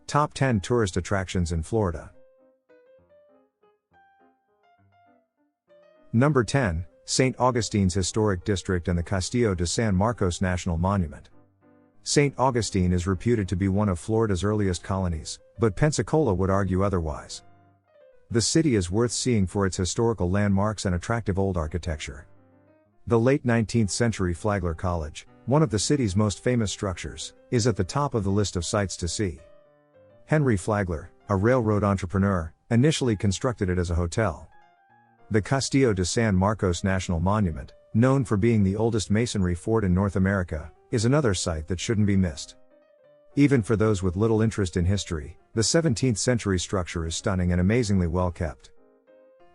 Top 10 Tourist Attractions in Florida. Number 10, St. Augustine's Historic District and the Castillo de San Marcos National Monument. St. Augustine is reputed to be one of Florida's earliest colonies, but Pensacola would argue otherwise. The city is worth seeing for its historical landmarks and attractive old architecture. The late 19th century Flagler College, one of the city's most famous structures, is at the top of the list of sights to see. Henry Flagler, a railroad entrepreneur, initially constructed it as a hotel. The Castillo de San Marcos National Monument, known for being the oldest masonry fort in North America, is another site that shouldn't be missed. Even for those with little interest in history, the 17th century structure is stunning and amazingly well kept.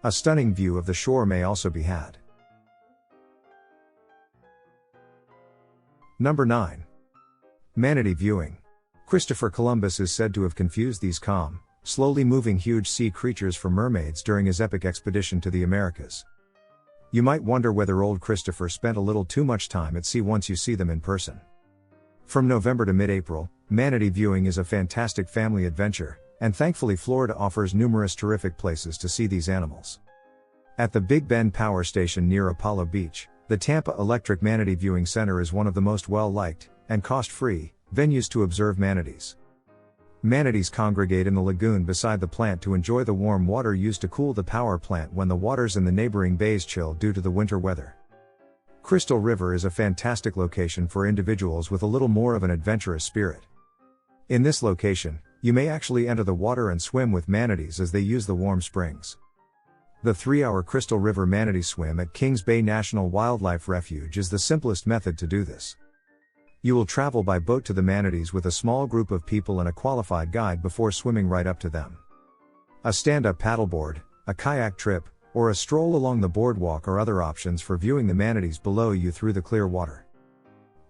A stunning view of the shore may also be had. Number 9. Manatee Viewing. Christopher Columbus is said to have confused these calm, slowly moving huge sea creatures for mermaids during his epic expedition to the Americas. You might wonder whether old Christopher spent a little too much time at sea once you see them in person. From November to mid-April, Manatee Viewing is a fantastic family adventure, and thankfully Florida offers numerous terrific places to see these animals. At the Big Bend Power Station near Apollo Beach, the Tampa Electric Manatee Viewing Center is one of the most well-liked, and cost-free, venues to observe manatees. Manatees congregate in the lagoon beside the plant to enjoy the warm water used to cool the power plant when the waters in the neighboring bays chill due to the winter weather. Crystal River is a fantastic location for individuals with a little more of an adventurous spirit. In this location, you may actually enter the water and swim with manatees as they use the warm springs. The 3-hour Crystal River Manatee Swim at Kings Bay National Wildlife Refuge is the simplest method to do this. You will travel by boat to the manatees with a small group of people and a qualified guide before swimming right up to them. A stand-up paddleboard, a kayak trip, or a stroll along the boardwalk are other options for viewing the manatees below you through the clear water.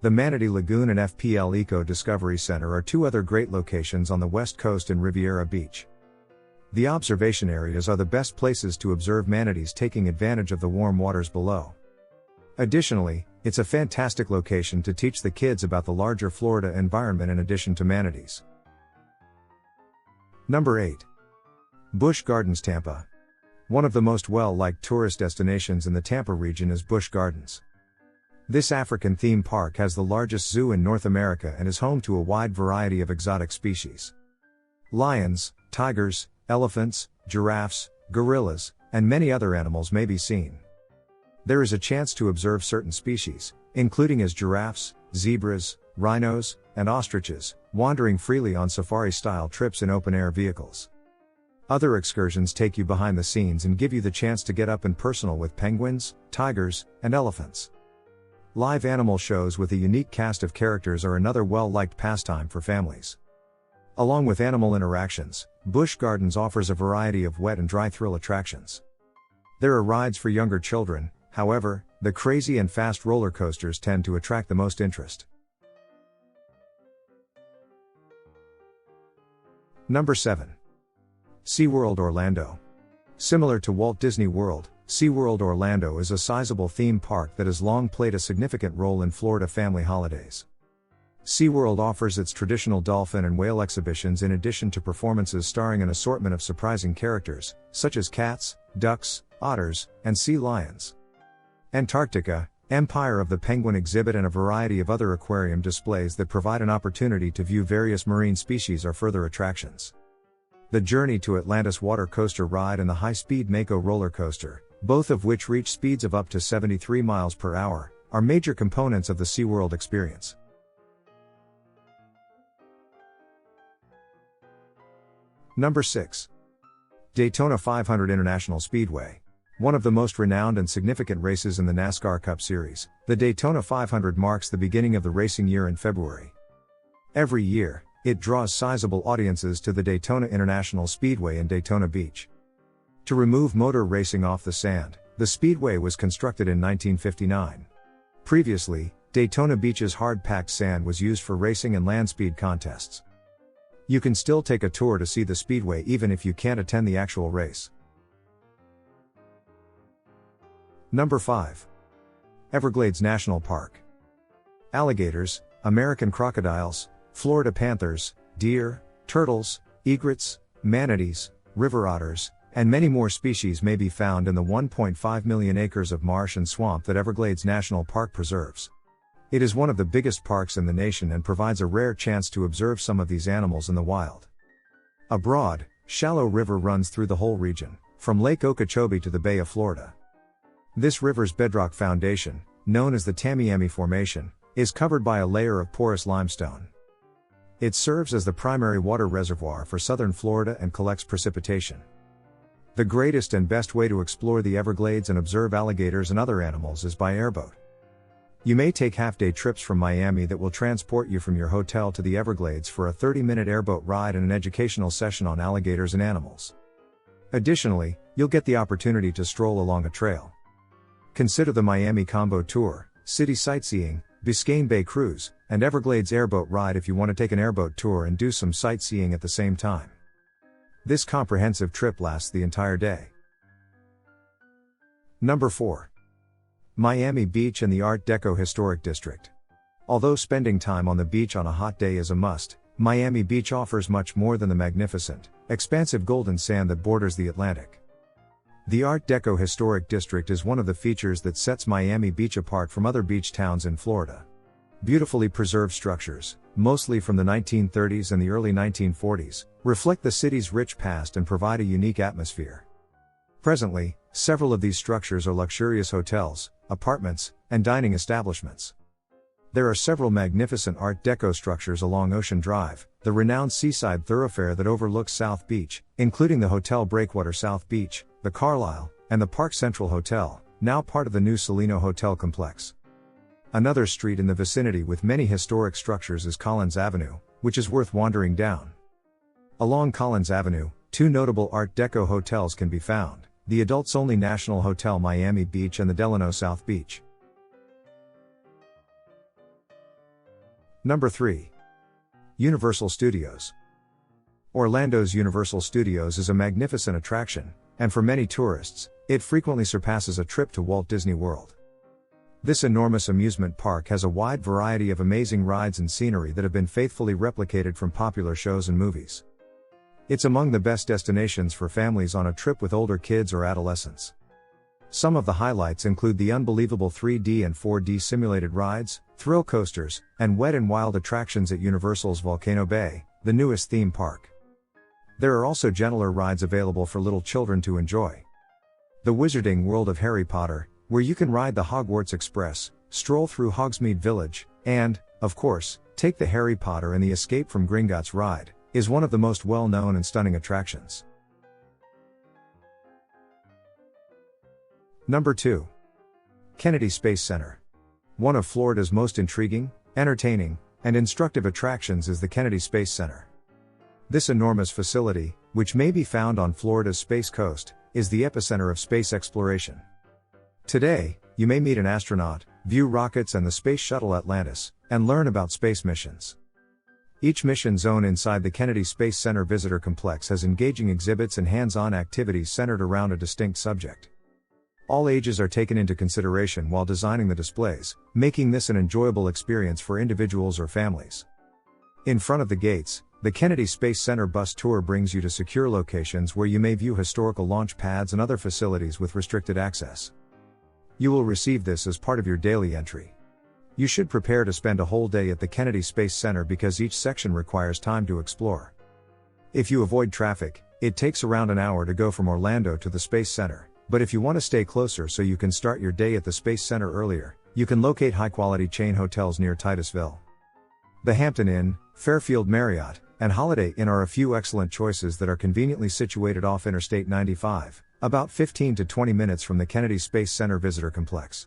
The Manatee Lagoon and FPL Eco Discovery Center are two other great locations on the west coast and Riviera Beach. The observation areas are the best places to observe manatees taking advantage of the warm waters below. Additionally, it's a fantastic location to teach the kids about the larger Florida environment in addition to manatees. Number 8. Busch Gardens, Tampa. One of the most well-liked tourist destinations in the Tampa region is Busch Gardens. This African theme park has the largest zoo in North America and is home to a wide variety of exotic species. Lions, tigers, elephants, giraffes, gorillas, and many other animals may be seen. There is a chance to observe certain species, including as giraffes, zebras, rhinos, and ostriches, wandering freely on safari-style trips in open-air vehicles. Other excursions take you behind the scenes and give you the chance to get up and personal with penguins, tigers, and elephants. Live animal shows with a unique cast of characters are another well-liked pastime for families. Along with animal interactions, Busch Gardens offers a variety of wet and dry thrill attractions. There are rides for younger children. However, the crazy and fast roller coasters tend to attract the most interest. Number 7. SeaWorld Orlando. Similar to Walt Disney World, SeaWorld Orlando is a sizable theme park that has long played a significant role in Florida family holidays. SeaWorld offers its traditional dolphin and whale exhibitions in addition to performances starring an assortment of surprising characters, such as cats, ducks, otters, and sea lions. Antarctica, Empire of the Penguin exhibit and a variety of other aquarium displays that provide an opportunity to view various marine species are further attractions. The Journey to Atlantis water coaster ride and the high-speed Mako roller coaster, both of which reach speeds of up to 73 miles per hour, are major components of the SeaWorld experience. Number 6. Daytona 500 International Speedway. One of the most renowned and significant races in the NASCAR Cup Series, the Daytona 500 marks the beginning of the racing year in February. Every year, it draws sizable audiences to the Daytona International Speedway in Daytona Beach. To remove motor racing off the sand, the speedway was constructed in 1959. Previously, Daytona Beach's hard-packed sand was used for racing and land speed contests. You can still take a tour to see the speedway even if you can't attend the actual race. Number 5. Everglades National Park. Alligators, American crocodiles, Florida panthers, deer, Turtles, egrets, manatees, river otters, and many more species may be found in the 1.5 million acres of marsh and swamp that Everglades National Park preserves. It is one of the biggest parks in the nation and provides a rare chance to observe some of these animals in the wild. A broad, shallow river runs through the whole region, from Lake Okeechobee to the Bay of Florida. This river's bedrock foundation, known as the Tamiami Formation, is covered by a layer of porous limestone. It serves as the primary water reservoir for southern Florida and collects precipitation. The greatest and best way to explore the Everglades and observe alligators and other animals is by airboat. You may take half-day trips from Miami that will transport you from your hotel to the Everglades for a 30-minute airboat ride and an educational session on alligators and animals. Additionally, you'll get the opportunity to stroll along a trail. Consider the Miami Combo Tour, City Sightseeing, Biscayne Bay Cruise, and Everglades Airboat Ride if you want to take an airboat tour and do some sightseeing at the same time. This comprehensive trip lasts the entire day. Number 4. Miami Beach and the Art Deco Historic District. Although spending time on the beach on a hot day is a must, Miami Beach offers much more than the magnificent, expansive golden sand that borders the Atlantic. The Art Deco Historic District is one of the features that sets Miami Beach apart from other beach towns in Florida. Beautifully preserved structures, mostly from the 1930s and the early 1940s, reflect the city's rich past and provide a unique atmosphere. Presently, several of these structures are luxurious hotels, apartments, and dining establishments. There are several magnificent Art Deco structures along Ocean Drive, the renowned seaside thoroughfare that overlooks South Beach, including the Hotel Breakwater South Beach, the Carlisle, and the Park Central Hotel, now part of the new Salino Hotel complex. Another street in the vicinity with many historic structures is Collins Avenue, which is worth wandering down. Along Collins Avenue, two notable Art Deco hotels can be found, the adults-only National Hotel Miami Beach and the Delano South Beach. Number 3. Universal Studios. Orlando's Universal Studios is a magnificent attraction, and for many tourists, it frequently surpasses a trip to Walt Disney World. This enormous amusement park has a wide variety of amazing rides and scenery that have been faithfully replicated from popular shows and movies. It's among the best destinations for families on a trip with older kids or adolescents. Some of the highlights include the unbelievable 3D and 4D simulated rides, thrill coasters, and wet and wild attractions at Universal's Volcano Bay, the newest theme park. There are also gentler rides available for little children to enjoy. The Wizarding World of Harry Potter, where you can ride the Hogwarts Express, stroll through Hogsmeade Village, and, of course, take the Harry Potter and the Escape from Gringotts ride, is one of the most well-known and stunning attractions. Number 2. Kennedy Space Center. One of Florida's most intriguing, entertaining, and instructive attractions is the Kennedy Space Center. This enormous facility, which may be found on Florida's Space Coast, is the epicenter of space exploration. Today, you may meet an astronaut, view rockets and the Space Shuttle Atlantis, and learn about space missions. Each mission zone inside the Kennedy Space Center Visitor Complex has engaging exhibits and hands-on activities centered around a distinct subject. All ages are taken into consideration while designing the displays, making this an enjoyable experience for individuals or families. In front of the gates, the Kennedy Space Center bus tour brings you to secure locations where you may view historical launch pads and other facilities with restricted access. You will receive this as part of your daily entry. You should prepare to spend a whole day at the Kennedy Space Center because each section requires time to explore. If you avoid traffic, it takes around an hour to go from Orlando to the Space Center, but if you want to stay closer so you can start your day at the Space Center earlier, you can locate high-quality chain hotels near Titusville. The Hampton Inn, Fairfield Marriott, and Holiday Inn are a few excellent choices that are conveniently situated off Interstate 95, about 15 to 20 minutes from the Kennedy Space Center Visitor Complex.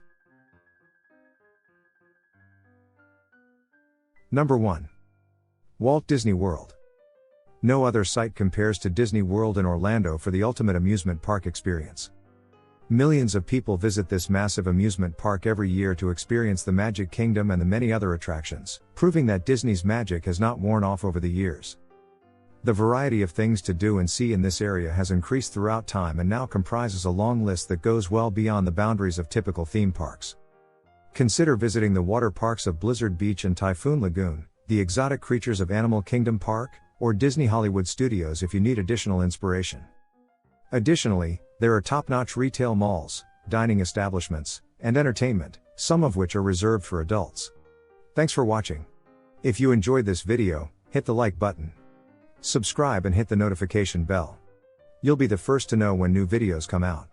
Number 1. Walt Disney World. No other site compares to Disney World in Orlando for the ultimate amusement park experience. Millions of people visit this massive amusement park every year to experience the Magic Kingdom and the many other attractions, proving that Disney's magic has not worn off over the years. The variety of things to do and see in this area has increased throughout time and now comprises a long list that goes well beyond the boundaries of typical theme parks. Consider visiting the water parks of Blizzard Beach and Typhoon Lagoon, the Exotic Creatures of Animal Kingdom Park, or Disney Hollywood Studios if you need additional inspiration. Additionally, there are top-notch retail malls, dining establishments, and entertainment, some of which are reserved for adults. Thanks for watching. If you enjoyed this video, hit the like button. Subscribe and hit the notification bell. You'll be the first to know when new videos come out.